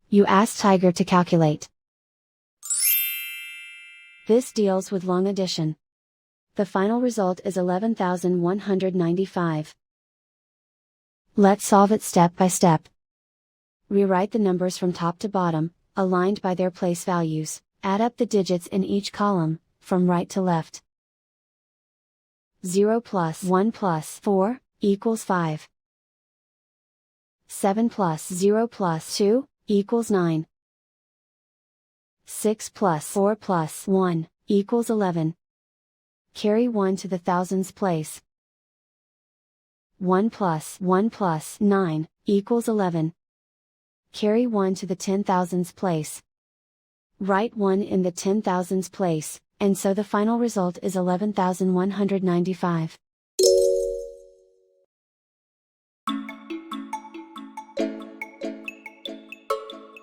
You ask Tiger to calculate. This deals with long addition. The final result is 11,195. Let's solve it step by step. Rewrite the numbers from top to bottom, aligned by their place values. Add up the digits in each column, from right to left. 0 plus 1 plus 4, equals 5. 7 plus 0 plus 2, equals 9. 6 plus 4 plus 1, equals 11. Carry 1 to the thousands place. 1 plus 9, equals 11. Carry 1 to the 10,000s place. Write 1 in the 10,000s place, and so the final result is 11,195.